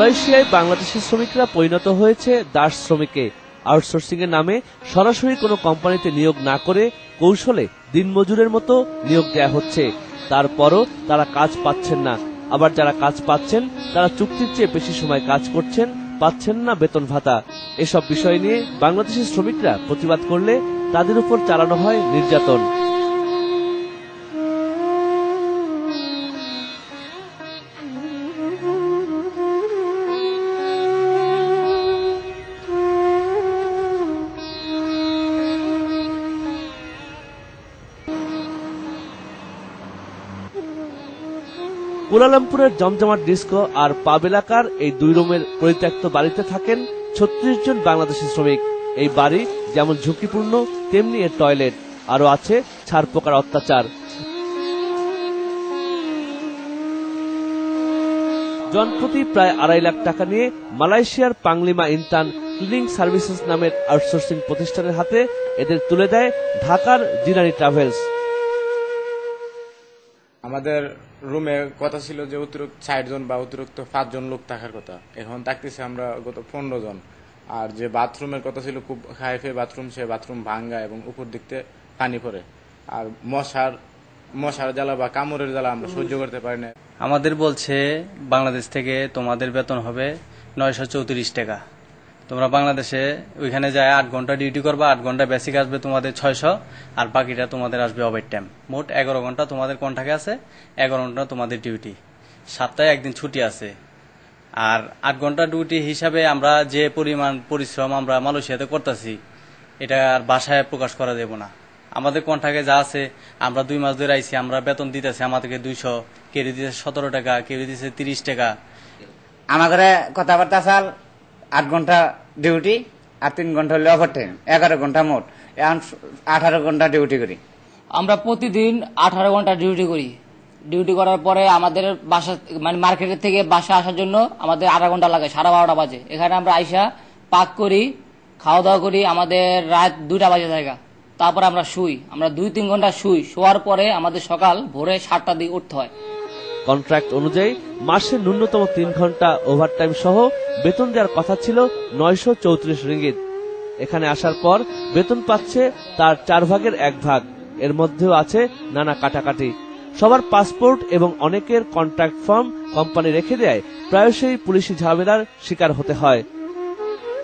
মালয়েশিয়ায় বাংলাদেশি শ্রমিকরা পরিণত হয়েছে দাস শ্রমিকে। আউটসোর্সিং এর নামে সরাসরি কোনো কোম্পানিতে নিয়োগ না করে কৌশলে দিনমজুরের মতো নিয়োগ দেয়া হচ্ছে। তারপরও তারা কাজ পাচ্ছেন না। আবার যারা কাজ পাচ্ছেন তারা চুক্তির চেয়ে বেশি সময় কাজ করছেন, পাচ্ছেন না বেতন ভাতা। এসব বিষয় নিয়ে বাংলাদেশি শ্রমিকরা প্রতিবাদ করলে তাদের উপর চালানো হয় নির্যাতন। কুয়ালালামপুরের জমজমাট ডিস্কো আর পাব এলাকার এই 2 রুমের পরিত্যক্ত বাড়িতে থাকেন 36 জন বাংলাদেশি শ্রমিক। এই বাড়ি যেমন ঝুঁকিপূর্ণ তেমনি এর টয়লেট, আরো আছে ছারপোকার অত্যাচার। জনপ্রতি প্রায় 2.5 লাখ টাকা নিয়ে মালয়েশিয়ার পাংলিমা ইন্টার্ন ক্লিনিং সার্ভিসেস নামের আউটসোর্সিং প্রতিষ্ঠানের হাতে এদের তুলে দেয় ঢাকার জিরানি ট্রাভেলস। আমাদের রুমে কথা ছিল যে অতিরিক্ত 60 জন বা অতিরিক্ত 5 জন লোক থাকার কথা, এখন থাকতেছে আমরা গত 15 জন। আর যে বাথরুমের কথা ছিল খুব হাইফে বাথরুম, সে বাথরুম ভাঙ্গা এবং উপর দিক থেকে পানি পড়ে। আর মশার জ্বালা বা কামড়ের জ্বালা আমরা সহ্য করতে পারি না। আমাদের বলছে বাংলাদেশ থেকে তোমাদের বেতন হবে 934 টাকা। তোমরা বাংলাদেশে ওইখানে যায় 8 ঘন্টা ডিউটি করবা, 8 ঘন্টা বেসিক আসবে তোমাদের 600, আর বাকিটা তোমাদের আসবে ওভার টাইম। মোট 11 ঘন্টা তোমাদের কন্ট্রাক্টে আছে, 11 ঘন্টা তোমাদের ডিউটি, সপ্তাহে একদিন ছুটি আছে। আর 8 ঘন্টা ডিউটি হিসাবে আমরা যে পরিমাণ পরিশ্রম আমরা মালয়েশিয়াতে করতেছি এটা আর ভাষায় প্রকাশ করা যাব না। আমাদের কন্ট্রাক্টে যা আছে, আমরা 2 মাস ধরে আইছি, আমরা বেতন দিতেছি আমাদেরকে 200, কেউ দিতেছে 17 টাকা, কেউ দিতেছে 30 টাকা। আমাদের কথাবার্তা চাল 8 ঘন্টা ডিউটি আর 3 ঘন্টা হলে ওভার টাইম, 11 ঘন্টা মোট, এখন 18 ঘন্টা ডিউটি করি। আমরা প্রতিদিন 18 ঘন্টা ডিউটি করি। ডিউটি করার পরে আমাদের বাসা মানে মার্কেটের থেকে বাসা আসার জন্য আমাদের 8 ঘন্টা লাগে, 12:30 বাজে। এখানে আমরা আইসা পাক করি, খাওয়া দাওয়া করি, আমাদের রাত 2টা বাজে জায়গা। তারপরে আমরা শুই, আমরা 2-3 ঘন্টা শোয়ার পরে আমাদের সকাল ভোরে 7টার দিকে উঠতে হয়। কন্ট্রাক্ট অনুযায়ী মাসে ন্যূনতম 3 ঘন্টা ওভারটাইম সহ বেতন দেওয়ার কথা ছিল 934 রিঙ্গিত। এখানে আসার পর বেতন পাচ্ছে তার 4 ভাগের 1 ভাগ। এর মধ্যেও আছে নানা কাটাকাটি। সবার পাসপোর্ট এবং অনেকের কন্ট্রাক্ট ফর্ম কোম্পানি রেখে দেয়, প্রায়শই পুলিশি ঝামেলার শিকার হতে হয়।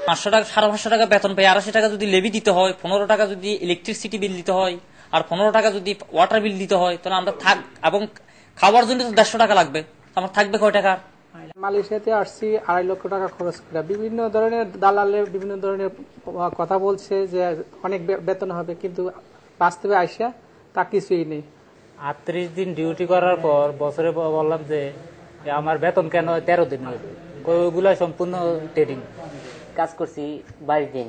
500 টাকা 550 টাকা বেতন পাই, 80 টাকা যদি লেভি দিতে হয়, 15 টাকা যদি ইলেকট্রিসিটি বিল দিতে হয়, আর 15 টাকা যদি ওয়াটার বিল দিতে হয়, তাহলে আমরা থাক এবং খাবার জন্য 150 টাকা লাগবে, আমার থাকবে কয় টাকা? মালয়েশিয়াতে আসছি 2.5 লক্ষ টাকা খরচ করে। বিভিন্ন ধরনের দালালে বিভিন্ন ধরনের কথা বলছে যে অনেক বেতন হবে, কিন্তু বাস্তবে আইসা তা কিছুই নেই। 38 দিন ডিউটি করার পর বছরে বললাম যে আমার বেতন কেন 13 দিন হবে, ওইগুলা সম্পূর্ণ ট্রেডিং। কাজ করছি 22 দিন,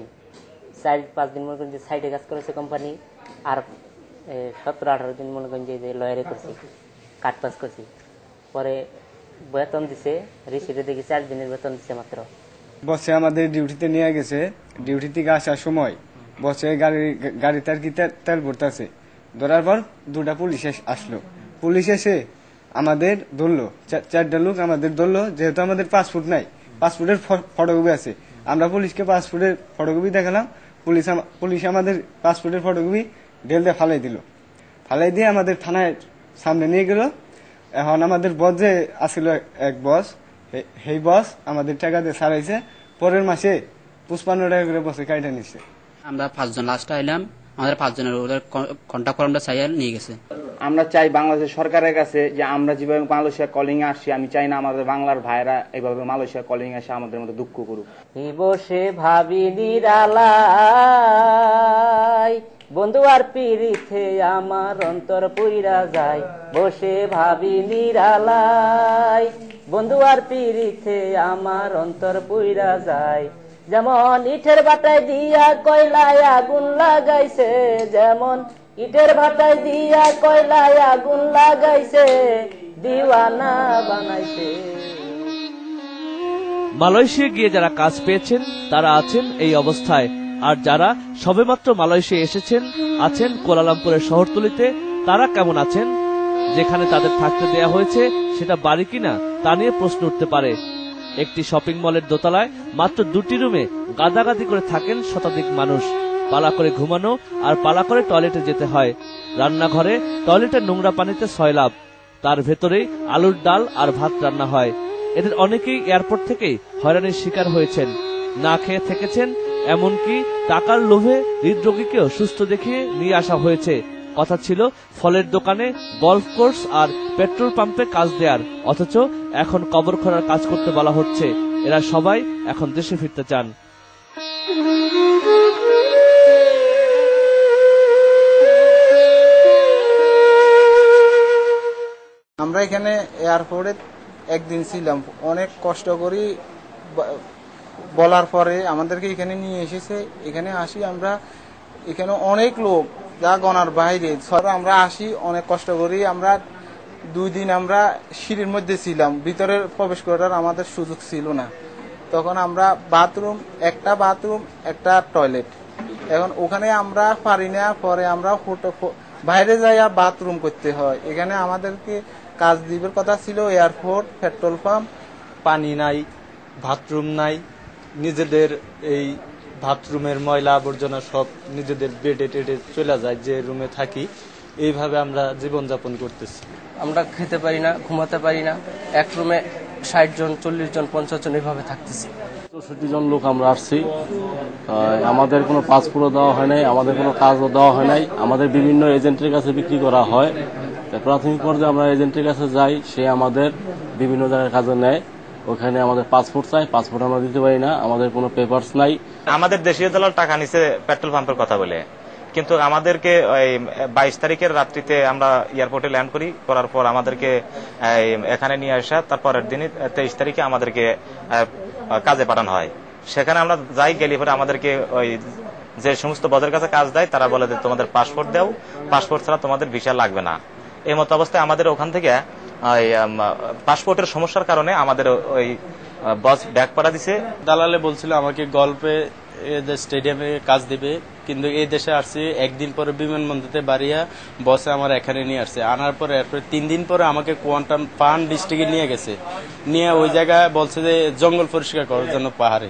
4-5 দিন মনে করেন যে সাইডে কাজ করেছে কোম্পানি, আর 17-18 দিন মনে করেন যে লয়ারে করছি, কাট পাস করছি। পরে বেতন দিছে, রিসিটে দেখি 4 দিনের বেতন দিছে মাত্র। বসে আমাদের ডিউটিতে নিয়ে গেছে, ডিউটি থেকে আসার সময় বসে গাড়িতে আর কি তেল ভরতেছে, ধরার পর 2টা পুলিশ আসলো। পুলিশ এসে আমাদের ধরলো, 4টা লোক আমাদের ধরলো। যেহেতু আমাদের পাসপোর্ট নাই, পাসপোর্টের ফটোকপি আছে, আমরা পুলিশকে পাসপোর্টের ফটোকপি দেখালাম। পুলিশ আমাদের পাসপোর্টের ফটোকপি ঢেল দিয়ে ফালাই দিল। ফালাই দিয়ে আমাদের থানায় সামনে নিয়ে গেল। এখন আমাদের বস যে আসছিল এক বস, সেই বস আমাদের টাকা দিয়ে ছাড়াইছে। পরের মাসে 55 টাকা করে বসে কাইটা নিচ্ছে। আমরা 5 জন লাস্ট আইলাম, আমাদের 5 জনের ওদের কন্টাক্ট ফর্মটা চাই নিয়ে গেছে। আমরা চাই বাংলাদেশ সরকারের কাছে যে আমরা যেভাবে মালয়েশিয়া কলিং আসছি, আমি চাই না আমাদের বাংলার ভাইরা এইভাবে মালয়েশিয়া কলিং আসে আমাদের মধ্যে দুঃখ করুক। বসে ভাবি নিরালাই, বন্ধু আর পিরিথে আমার অন্তর পুইরা যায়। বসে ভাবি নিরালাই, বন্ধু আর পিরিথে আমার অন্তর পুইরা যায়। যেমন ইটের ভাটায় দিয়া কয়লায় আগুন লাগাইছে, যেমন ইটের ভাটায় দিয়া কয়লায় আগুন লাগাইছে, দিওয়ানা বানাইছে। মালয়েশিয়া গিয়ে যারা কাজ পেয়েছেন তারা আছেন এই অবস্থায়, আর যারা সবেমাত্র মালয়েশিয়া এসেছেন আছেন কুয়ালালামপুরের শহরতলিতে। তারা কেমন আছেন? যেখানে তাদের থাকতে দেয়া হয়েছে সেটা বাড়ি কিনা তা নিয়ে প্রশ্ন উঠতে পারে। একটি শপিং মলের দোতলায় মাত্র 2টি রুমে গাদাগাদি করে থাকেন শতাধিক মানুষ। পালা করে ঘুমানো আর পালা করে টয়লেটে যেতে হয়। রান্নাঘরে টয়লেটের নোংরা পানিতে সয়লাভ, তার ভেতরেই আলুর ডাল আর ভাত রান্না হয়। এদের অনেকেই এয়ারপোর্ট থেকেই হয়রানির শিকার হয়েছেন, না খেয়ে থেকেছেন, এমনকি টাকার লোভে হৃদরোগীকেও সুস্থ দেখিয়ে নিয়ে আসা হয়েছে। কথা ছিল ফলের দোকানে, গলফ কোর্স আর পেট্রোল পাম্পে কাজ দেয়ার, অথচ এখন কবর খোঁড়ার কাজ করতে বলা হচ্ছে। এরা সবাই এখন দেশে ফিরতে চান। আমরা এখানে এয়ারপোর্টে একদিন ছিলাম, অনেক কষ্ট করি বলার পরে আমাদেরকে এখানে নিয়ে এসেছে। এখানে আসি আমরা, এখানে অনেক লোক যা গণার বাইরে। আমরা আসি অনেক কষ্ট করি। আমরা 2 দিন আমরা সিঁড়ির মধ্যে ছিলাম, ভিতরে প্রবেশ করার আমাদের সুযোগ ছিল না। তখন আমরা একটা বাথরুম একটা টয়লেট, এখন ওখানে আমরা পারি না। পরে আমরা বাইরে যাইয়া বাথরুম করতে হয়। এখানে আমাদেরকে কাজ দিবার কথা ছিল এয়ারপোর্ট, পেট্রোল পাম্প। পানি নাই, বাথরুম নাই, নিজেদের এই বাথরুমের ময়লা আবর্জনা সব নিজেদের বেডে টেডে চলে যায়, যে রুমে থাকি। এইভাবে আমরা জীবনযাপন করতেছি। আমরা খেতে পারি না, ঘুমাতে পারি না। এক রুমে 60 জন, 40 জন, 50 জন এইভাবে থাকতেছি। 64 জন লোক আমরা আসছি। আমাদের কোনো পাসপোর্টও দেওয়া হয় নাই, আমাদের কোনো কাজও দেওয়া হয় নাই। আমাদের বিভিন্ন এজেন্টের কাছে বিক্রি করা হয়। প্রাথমিক পর্যায়ে আমরা এজেন্টের কাছে যাই, সে আমাদের বিভিন্ন জায়গায় কাজে নেয়। ওখানে আমাদের পাসপোর্ট চাই, পাসপোর্ট আমরা দিতে পারি না, আমাদের কোনো পেপারস নাই। আমাদের দেশীয় দালাল টাকা নিছে পেট্রোল পাম্পের কথা বলে, কিন্তু আমাদেরকে 22 তারিখের রাত্রিতে আমরা এয়ারপোর্টে ল্যান্ড করার পর আমাদেরকে এখানে নিয়ে আসা, তারপরের দিনই 23 তারিখে আমাদেরকে কাজে পাঠানো হয়। সেখানে আমরা যাই, গেলে পরে আমাদেরকে ওই যে সমস্ত বদের কাছে কাজ দেয় তারা বলে যে তোমাদের পাসপোর্ট দাও, পাসপোর্ট ছাড়া তোমাদের ভিসা লাগবে না। এই মতো অবস্থায় আমাদের ওখান থেকে পাসপোর্টের সমস্যার কারণে আমাদের ওই বস ব্যাক পাঠা দিছে। দালালে বলছিল আমাকে গল্পে স্টেডিয়ামে কাজ দিবে, কিন্তু এই দেশে আসছি একদিন পরে বিমানবন্দরতে বাড়িয়া বসে আমার এখানে নিয়ে আসছে। আনার পরে এরপরে 3 দিন পরে আমাকে কোয়ান্টাম পান ডিস্ট্রিক্টে নিয়ে গেছে, নিয়ে ওই জায়গায় বলছে যে জঙ্গল পরিষ্কার করার জন্য পাহাড়ে।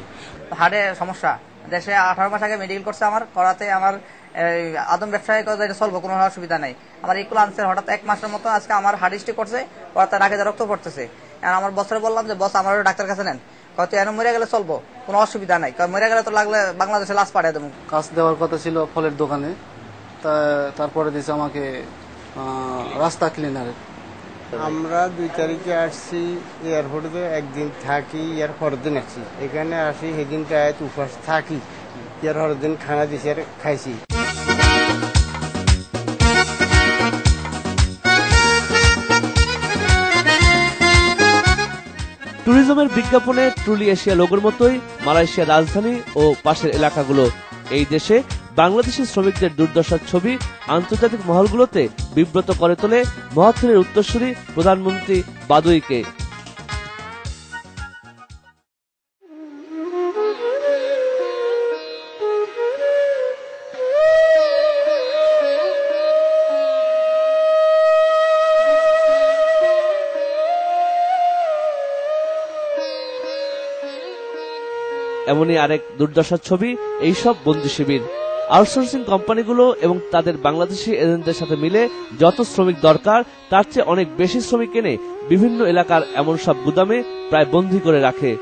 হাড়ে সমস্যা, দেশে 18 মাস আগে মেডিকেল করছে আমার, করাতে আমার আদম ব্যবসায়ী চলবো, কোনো অসুবিধা নাই। আমার ইকুল আনছে হঠাৎ 1 মাসের মতো, আজকে আমার হার্ট স্ট্রোক করছে, করাতে নাকে রক্ত পড়তেছে। আমার বছরে বললাম যে বস আমার ডাক্তার কাছে নেন, কত এনে মরে গেলে চলবো, কোনো অসুবিধা নাই, মরে গেলে তো লাগলে বাংলাদেশে লাশ পাঠিয়ে দেবো। কাজ দেওয়ার কথা ছিল ফলের দোকানে, তারপরে দিয়েছে আমাকে রাস্তা ক্লিনারে। আমরা 2 তারিখে আসছি এয়ারপোর্টে, একদিন থাকি, ইয়ার পরের দিন আসছি। এখানে আসি, সেদিনটা উপাস থাকি, ইয়ার পরের দিন খানা দিছে আর খাইছি। ট্যুরিজমের বিজ্ঞাপনে ট্রুলি এশিয়া লোগোর মতোই মালয়েশিয়ার রাজধানী ও পাশের এলাকাগুলো। এই দেশে বাংলাদেশি শ্রমিকদের দুর্দশার ছবি আন্তর্জাতিক মহলগুলোতে বিব্রত করে তোলে মহাথিরের উত্তরসূরি প্রধানমন্ত্রী বাদুইকে। এমনই আরেক দুর্দশার ছবি এইসব বন্দি শিবির। আউটসোর্সিং কোম্পানিগুলো এবং তাদের বাংলাদেশি এজেন্টদের সাথে মিলে যত শ্রমিক দরকার তার চেয়ে অনেক বেশি শ্রমিক এনে বিভিন্ন এলাকার এমন সব গুদামে প্রায় বন্দী করে রাখে।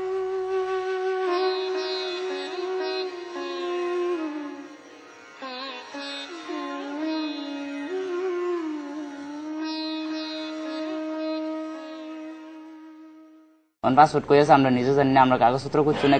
পাসপোর্ট করেছে আমরা নিজে জানি না, আমরা কাগজপত্র করছি না,